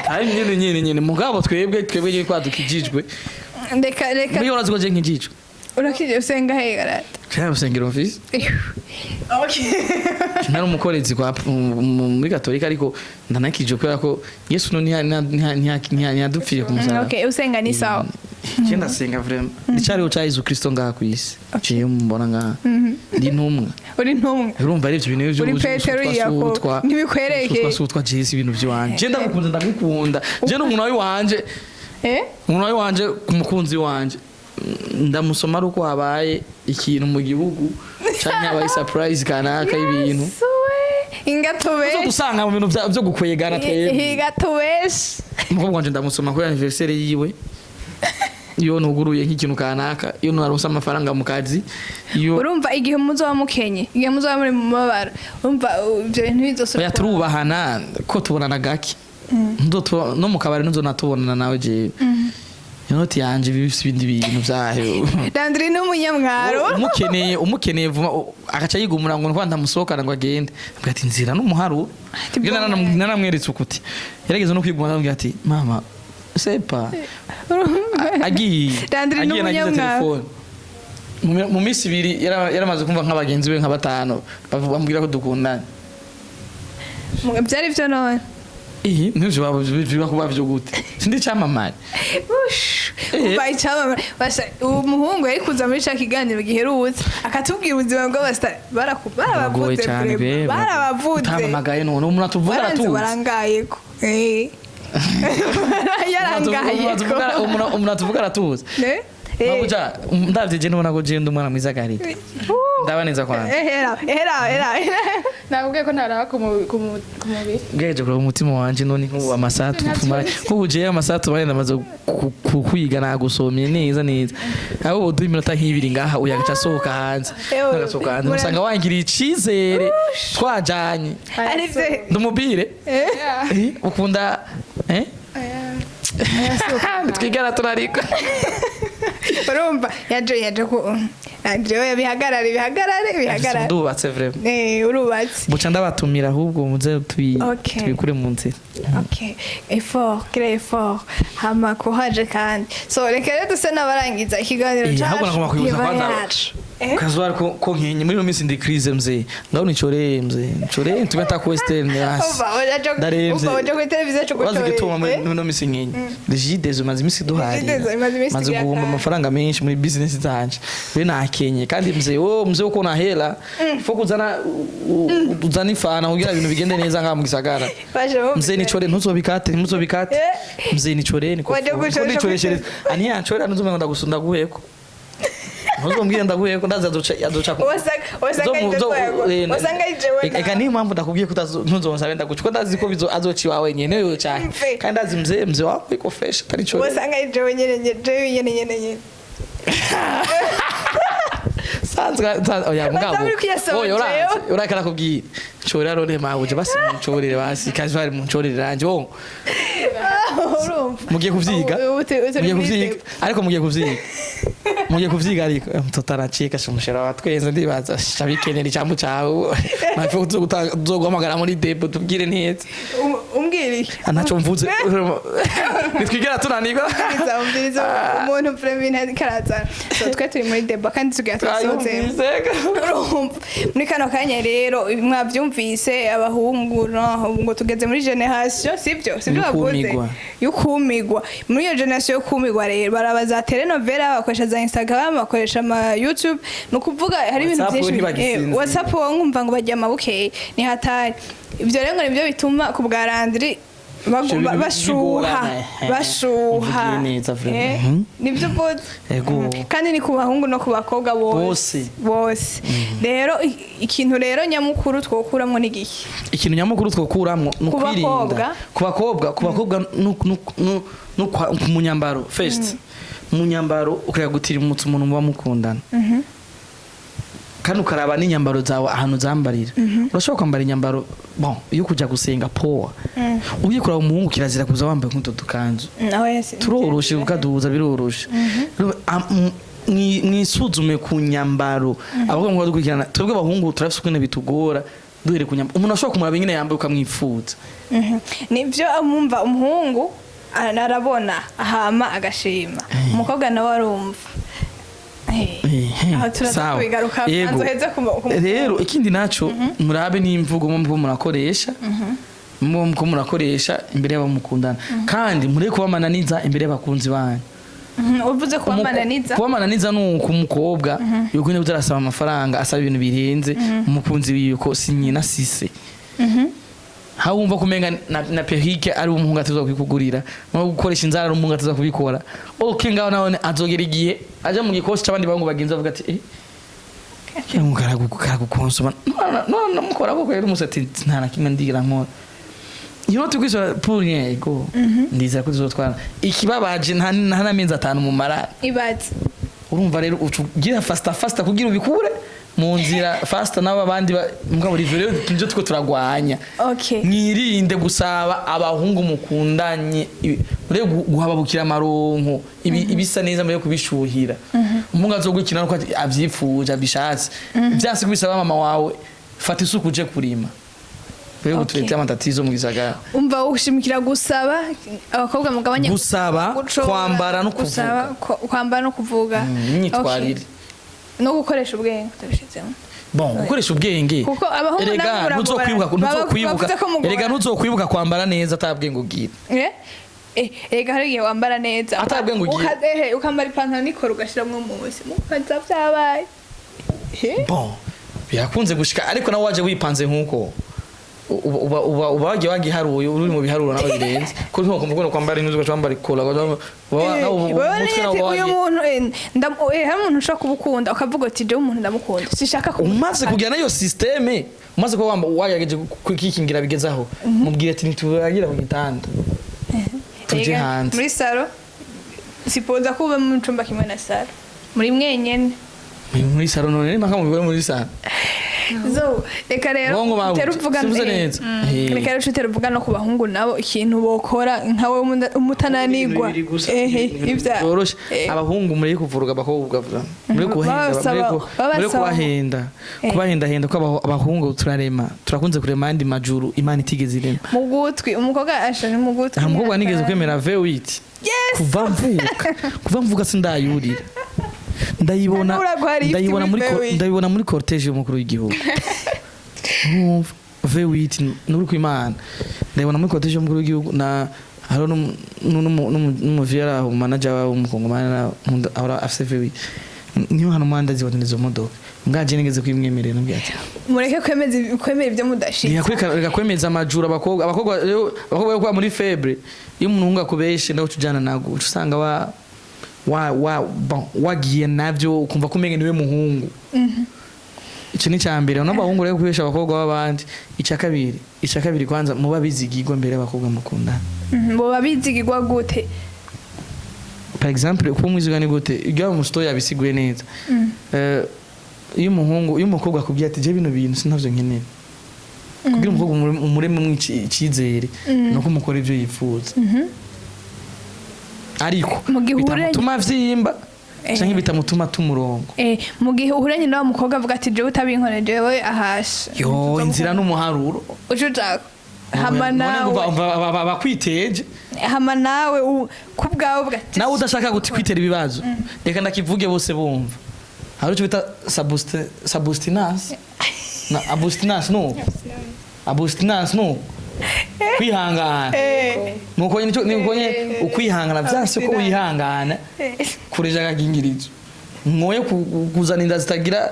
ari nyene mugabo twebwe kwadukijijwe ndeka mwe urazigo je nkijijwe urakije usenga hegarata cyane usengero mfise okay nari umukorezi kwa muri Katolika ariko ndanakije kubera ko Yesu no ntiyadupfire ku musaraba okay usenga ni sawa cyenda senga vraiment ndicari uca Yesu Kristo ngaha ku isi ciye mbona ngaha ndi ntumwa uri ntumwa urumva ari ibintu byo uri Petero yako ntibikwereke twasutwa Yesu ibintu by'wanje je ndagukunda je n'umuntu wanje umuntu wanje ku mukunzi wanje ndamusoma ruko habaye ikintu mu gihugu cyane abaye surprise kanaka ibintu ingatobe dusanga mu bintu byo gukwegana twebwe ingatobesh mukobwa wanje ndamusoma ko anniversaire yiwe iyo nuguruye nk'ikintu kanaka iyo naronsa amafaranga mu kazi iyo urumva igihe muzo wa mukenye igihe muzo wa muri mu mabara urumva ibyo bintu bizosubira oya turubahana ko tubonana gaki no mu kabari nzo natubonana nawe je inoti yanje bibisi ibindi bintu vyayo Landry n'umunyamwaro umukeneye vuma agaca yigumura ngo ndamusohokana ngo agende ati nzira n'umuharu nanamweretse ukuti yarageze no kwigumura ngo ati mama sepa agiye n'umunyamwaro mu minsi ibiri yaramaze kumva nk'abagenzi be nka batanu bamubwira ko dukundana byari byo none nivyo kuba vyo gute sindi cyamamare ubaye cyamamare basa umuhungu yari kuza muri cya kiganiro giherutse akatubwira ubuzima bw'abasta barabavuze utamamagaye none umuntu atuvuga aratuzi barangaye ko yarangaye ko umuntu atuvuga aratuzi mabuja ndavye je ndabona ko je ndumwana mwiza garika ndabaneza kwanza ehera nakubwiye ko ntaraha ku mubiri bweje kuri umutima wanje none nk'ubu amasatu nk'ubuje amasatu bane ndamaze kwiga nagusomye neza aho udu iminota nk'ibiri ngaha uyagaca sohoka hanze usanga wangiriye icizere twajanye ndumubire ukunda twigara turariko urumva yaje ko Landry bihagarare ndubatse vraiment urubatse buca ndabatumira ahubwo muze tubikure mu nzira okay effort hama ko haje kandi so reka rero duse nabarangiza ikiganiro cyacu Casual ko nkenye muri no minsi ndi crise mzee ngaho nichore mzee nichore tumeta ku western yasi umva waje ku televiziyo cyo wazi gutora gituma muri no minsi nkenye Regidezo maze imisi duhari maze guhomba amafaranga menshi muri business zanje we nakenye kandi mzee uko na hela fo kuzana ifana kugira ibintu bigende neza ngaha mu gisagara mzee nichore ntuzobikate mzee nichore niko nichoreshereza ani yanchore ntuzomenya ndagusunda guheko Ntuzombwira ndaguye ndaza azoca wasanga ijewe eka ni mpamvu ndakubwiye ntuzonsabe ndaguca ndazi ko azoci wawe nyene yo cyane kandi azi mzee wawe iko fresh atari cyo wasanga ijewe nyene oya mugabo oya urakara kubwira chora rone mawe basi munchorere basi casual munchorere ranje mugiye kuvyiga ariko mugiye kuvyiga ariko mtotaracheka shumushera watweze ndibaza shabikenera icambu cawe nafe uzoguhamagara muri depo tubwire neza umbwire anacho mvuze nitwigera tunanirwa umuntu premier karaza so twe turi muri depo kandi tugira tusoze muri kano kanya rero mwavyumvise abahungu ngo tugeze muri generation sivyo bavuze yukumigwa muri iyo generation yukumigwa rero barabaza telenovela bakoresha za Instagram bakoresha ama YouTube no kuvuga hari ibintu byinshi WhatsApp nkumva ngo bajya amabukeye ni hatari ibyo rero ngo nibyo bituma ku bwa Landry bashuha nibyo bose kandi ni ku bahungu no ku bakobwa bose rero ikintu rero nyamukuru twokuramwo n'igiki ikintu nyamukuru twokuramwo no kwirinda ku bakobwa no ku munyambaro first munyambaro ukayagutira umuntu muba mukundana kandi ukaraba n'inyambaro zawe ahantu zambarira urashobora kwambara inyambaro iyo kujya gusenga poa ugiye kuraba umuhungu kirazira kuza wambaye nk'uto dukanzu turoroshe ukaduhuza biroroshe mwisuzume ku nyambaro avuga ngo dukurikirana twebwe abahungu turafise ukuntu bitugora duhere ku nyambaro umuntu ashobora kumuraba ingene yambaye ukamwifuza nivyo amumva umuhungu arabona ahama agashima umukobwa nawe arumva rero ikindi naco murabe n'imvugo mu murakoresha imbere y'abamukundana kandi mureke kubamananiza imbere y'abakunzi banyu uvuze kubamananiza nuko umukobwa yuko nyine uzarasaba amafaranga asaba ibintu birenze umukunzi wiwe ko si nyina sise hawumva kumenga na perike ari umuhungu ataza kwikugurira no gukoresha inzara umuhungu ataza kubikora okay ngaho naone azogera igihe aje mu gikosi cy'abandi bangu bagenza avuga ati kugukonsoma no mukora ko rero umusati nta na kimwe ndigira nkora iyo tukwisora pour rien ego ndiza ko tuzotwara ikibabaje nta namenza 5 mu marara ibaze urumva rero ugira fasta kugira ubikure mu nzira fasta nabo abandi mugabo rivero tunje tuko turagwanya mwirinde gusaba abahungu mukundanye ure guhababukira amaronko ibisa neza mbere kubishuhira umungu azogukina nuko avyipfuje abishatse byase kubisaba mama wawe fata isuku je kurima rero guturete amatatizo mu gisagara umva ushimikira gusaba abakobwa mugabanya gusaba kwambara no kuvuga imyitwarire no gukoresha ubwenge tabishizemo gukoresha ubwenge erega ntuzokwibuka kwambara neza atabwenge ugira erega hariye wambara neza atabwenge ugira ukambara ipantaro nikora ugashiramwe munsi mukaza byabaye birakunze gushika ariko nawe waje wipanze nkuko uba wagiharuye uri mu biharuro n'abagirenze ko nko kumubona kwambara impuzu kwambara ikola uyu muntu hari umuntu ushaka kubukunda ukavuga ati je umuntu ndamukunda sishaka umaze kugira nayo systeme umaze ko wagageje kwikingira bigezaho mubwire ati nituragira ku gitanda tuje hanze muri salo sipoza kuba mu cyumba kimwe na salo muri mwenyene muri salo none mpaka mubwire muri salo reka rero teruvuga teruvuga no ku bahungu nabo ikintu bokora nkawe umutananirwa ibyoroshe abahungu muri kuvuruga abakobwa muri kubahenda ko abahungu turarema turakunze kurema andi majuru imana itigeze irema mu gutwi umukobwa ashane mu gutwi umukobwa nigeze kwemera V8 kuva mvuka sindayurira ndayibona muri cortege y'umukuru w'igihugu V8 nuri kwimana ndayibona muri cortege y'umukuru w'igihugu na haro n'umuvira manager w'umukongomani ahora afise V8 niyo hano manda zibona izo modoka ngaje nigeze kwimwemerera nabwati mureke kwemera ibyo mudashitse reka kwemeza amajura abakobwa yo muri febre iyo umuntu unga kubeshe ndaho tujana nago usanga wagiye navyo ukumva kumenge niwe muhungu ico ni cyambere n'abahungu rero kubesha abakobwa babandi ica kabiri kwanza muba bizigirwa mbere abakobwa mukunda bo babizigirwa gute par exemple ko mwiziga ni gute igwa mu story yabisiguye neza iyo umukobwa akubwiye ati je bino bintu sinavyo nkeneye kugira umukobwa umureme mwicizere no kumukora ivyo yifuza ariko bitamutuma vyimba canke bitamutuma tumurongo mu gihe uhuranye nawe mukobwa avuga ati je utabinkore jewe ahasha yo inzira n'umuharuro ucuca hama nawe bakwiteje hama nawe kubwawe uvuga ati nawe udashaka kwitera ibibazo reka ndakivuge bose bumva hari icyo bita sabustinance na abustinance no kwihangana nuko nyine ukwihangana byase ko wihangana kureja agingirizo mwoye kuzana inda zitagira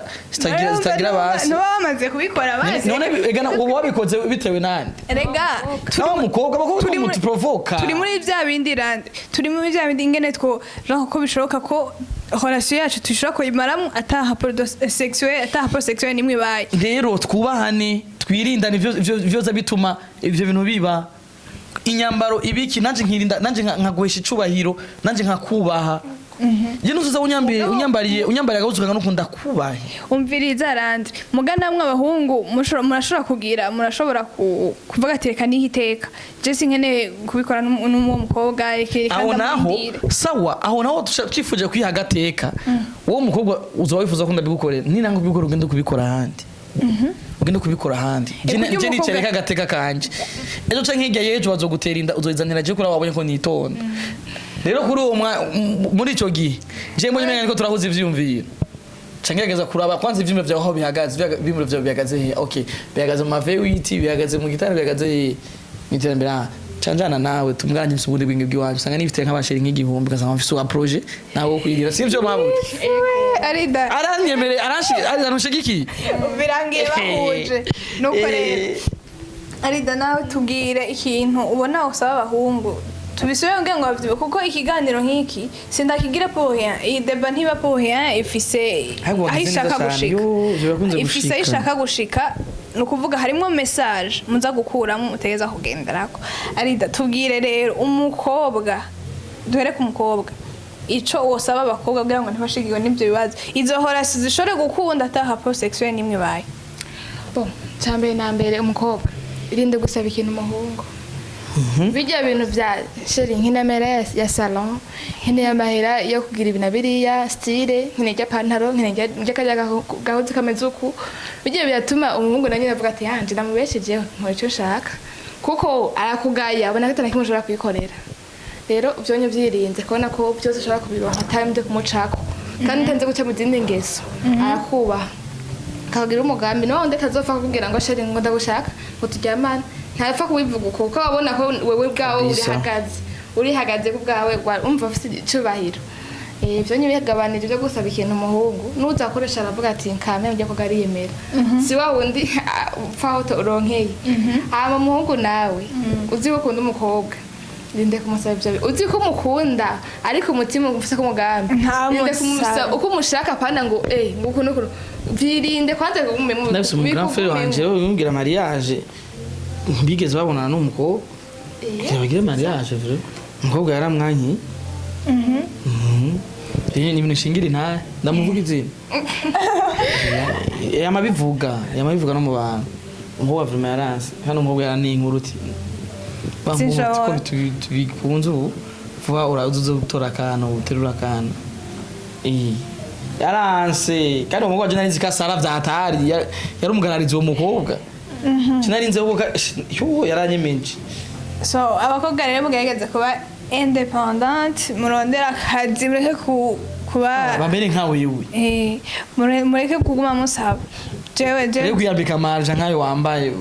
basi no bamaze kubikora basi none egana uwo wabikoze bitewe nande rega turi mukobwa bakobwa mutu provoka turi muri bya bindi Landry turi muri bya bindi ingene two ko bishoboka ko relation yacu tushobora kuyimaramo ataha sexuel nimwe baye rero twubahane twirindane ivyo bituma ivyo bintu biba inyambaro ibiki nanje nkirinda nanje nkaguhesha icubahiro nanje nkakubaha je nusuza unyambariye agahuzuka no kunda kubahe umviriza Landry mugana mwe abahungu murashobora kuvuga ati reka nihiteka je sinkene kubikora n'uwo mukobwa reka aho naho sawa aho naho twifuje kwihagateka uwo mukobwa uzo wifuza ko ndabigukorera ninanga kubikora ugende kubikora ahandi ugende kubikora ahandi je nicereka agateka kanje ejo canke hirya yejo bazogutera inda uzoizanira je kuri wabonye ko nitonda rero kuri uwo muri ico gihe je mbonye menga niko turahuza ivyumviro cangerageza kuraba kwanza ivyumviro vyaho aho bihagaze ivyumviro vyaho bihagaze he okay bihagaze mu V8 bihagaze mu gitara bihagaze n'iterambere canjana nawe tumwanye msubundi bwingi bw'iwanyu usanga nifite nk'abasheri nk'igihumbi kasanga mfise wa projet nawo kuyigira sivyo mwabuze arida aranyemere aranushigiki birangiye bahuje nuko rero arida nawe tubwire ikintu ubona usaba abahungu tubisubiye ngira ngo bavyibe kuko ikiganiro nk'iki sindakigira poya iyi deba ntiba poya ifise ishaka gushika nukuvuga harimo message muza gukuramo mutegeza kugenderako arida tubwire rero umukobwa duhere ku mukobwa ico wosaba abakobwa kugira ngo ntibashigirwe n'ivyo bibazo izo horasi zishore gukunda ataha prosexuel nimwe baye bon cyambere na mbere umukobwa irinde gusaba ikintu umuhungu bijya bintu vya sheri nk'inamera ya salon nk'ine amahera yo kugira ibintu biriya style nk'ine ya pantaro nk'ine ya kajya gahuzi kameze uku bijya biratuma umuhungu nanjye avuga ati yanje namubeshejeho nkore cyo shaka kuko arakugaya abona ko kimwe kwikorera rero byonye byirinze kubona ko byose ushobora kubironka time de kumucako kandi ntenze guca mu zindi ngeso arakubaha kagira umugambi no ndetse azopfa kugira ngo sheri ngo ndagushaka ngo turyamane ntapfa kubivuga kuko wabona ko wewe bwawe urihagaze ku bwawe umva ufite icubahiro ivyo nyine bigabanira byo gusaba ikintu umuhungu nuzakoresha aravuga ati nkame njye ko gariyemera si wa wundi upfa uronkeye hama umuhungu nawe uzi ko ukunda umukobwa rinde kumusaba ibyo uzi ko umukunda ariko umutima ufite ko umugambi rinde kumusaba uko umushaka pana ngo nguko nuko virinde kwanza kumumemu nabise mu grand frère wanje umbwira mariage bigeze babonana n'umukobwa bagira mariage vre umukobwa yaramwanyi ni ibintu shingira nta ndamuvuga izina yamabivuga no mu bantu umukobwa vraiment yaranse hano umukobwa yarani inkuru uti ko bikunze ubu vuba urazuze gutora akantu uterura akantu yaranse kandi umukobwa je narizi kasara vyatari yari umugararizi wo mukobwa sinarinze uko yaranyemenje so abakobwa rero mugerageza kuba independent murondera akazi mureke kuba bamere nkawe yuwe mureke kuguma musaba jewe rero kuyambika marja nkayo wambaye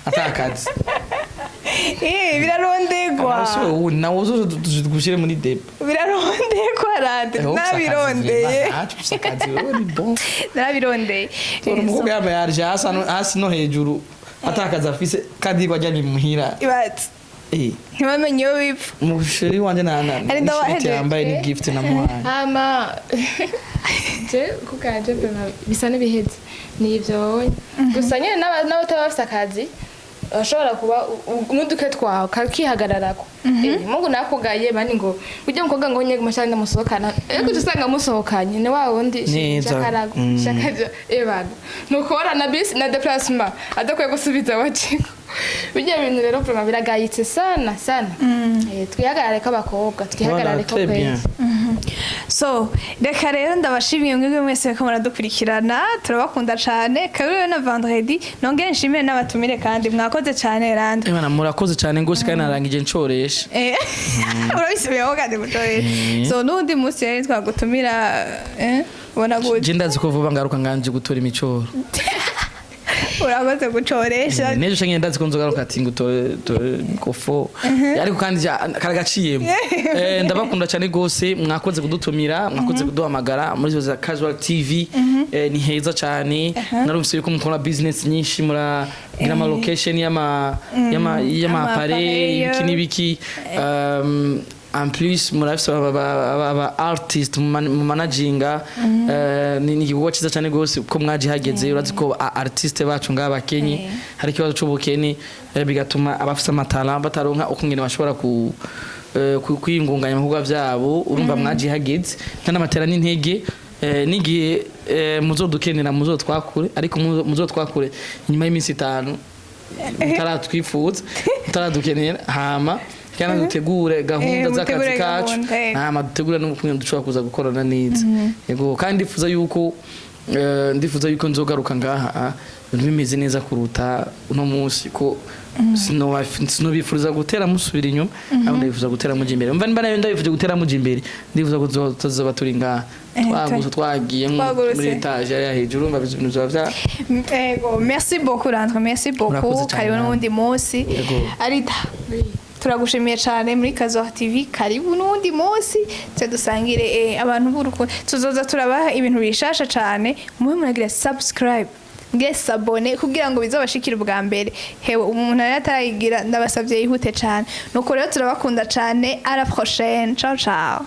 atakazi birarondegwa nawe uzodushire muri debe birarondegwa rade nabirondeye nabirondeye umukobwa yambaye arje hasi no hejuru atakaza afise kandi bajyanye muhira ibati ntibamenye iyo bipfa umusheri wanje nishiti yambaye ni gift namuhaye ama je kukaje bisa n'ibiheze nivyo gusa nyene n'abataba bafise akazi ashobora kuba umuduke twawe kakihagararako Mungu nakugaye bani ngo ujye mukobwa ngo nyege mashanga musohokana ego tusanga musohokanye ne wa wundi shakarago shakaje ebana nukora na bis na déplacement adakwiye gusubiza waciko bijya ibintu rero prima biragayitse sana twihagarare ko abakobwa twihagarare ko kwezi so reka rero ndabashimiye mwebwe mwese ko muradukurikirana turabakunda cyane kabiri na vendredi nongere nshimire n'abatumire kandi mwakoze cyane Landry Imana murakoze cyane ngose kandi narangije ncoresha urabisubiyeho kandi gucoresha so n'undi munsi rero twagutumira ubona gute je ndazi ko vuba ngaruka nganje gutora imicoro urakoze gucoresha nejo shange ndazi ko nzogaruka ati ngutore kofo ariko kandi karagaciyemo ndabakunda cyane gose mwakoze kudutumira mwakoze kuduhamagara muri zo Casual TV ni heza cyane narumvise yuko mukora business nyinshi mura ama location yama appareil kinibiki en plus murafise aba artist mu managinga ni igikorwa cyiza cyane gose ko mwaje hageze urazi ko artiste bacu ngaba Kenya hari kibazo c'ubukene bigatuma abafise amatara bataronka ukungene bashobora kwiyingunganya mu bikorwa vyabo urumva mwaje hageze kandi amatera n'intege nigiye muzodukenera muzotwakure ariko muzotwakure inyuma y'iminsi 5 mutaratwifuza mutaradukenera hama cyane dutegure gahunda z'akazi kacu dutegura n'ukuntu dushobora kuza gukorana neza yego kandi ndifuza yuko nzogaruka ngaha bimeze neza kuruta uno munsi ko sinobifuriza gutera musubira inyuma ahubwo ndifuza gutera muje imbere umva niba ndabifuje gutera muje imbere ndifuza ko tuzoba turi ngaha twagiye muri etage ya hejuru umva ibintu bya yego merci beaucoup Landry merci beaucoup karibu n'undi munsi arita turagushimiye cyane muri Casual TV karibu n'undi munsi tse dusangire abantu b'urukundo tuzoza turabaha ibintu bishasha cyane mwe muragira subscribe ngese abone kugira ngo bizobashikire ubwa mbere hewe umuntu atarayigira ndabasavye yihute cyane nuko rero turabakunda cyane à la prochaine ciao ciao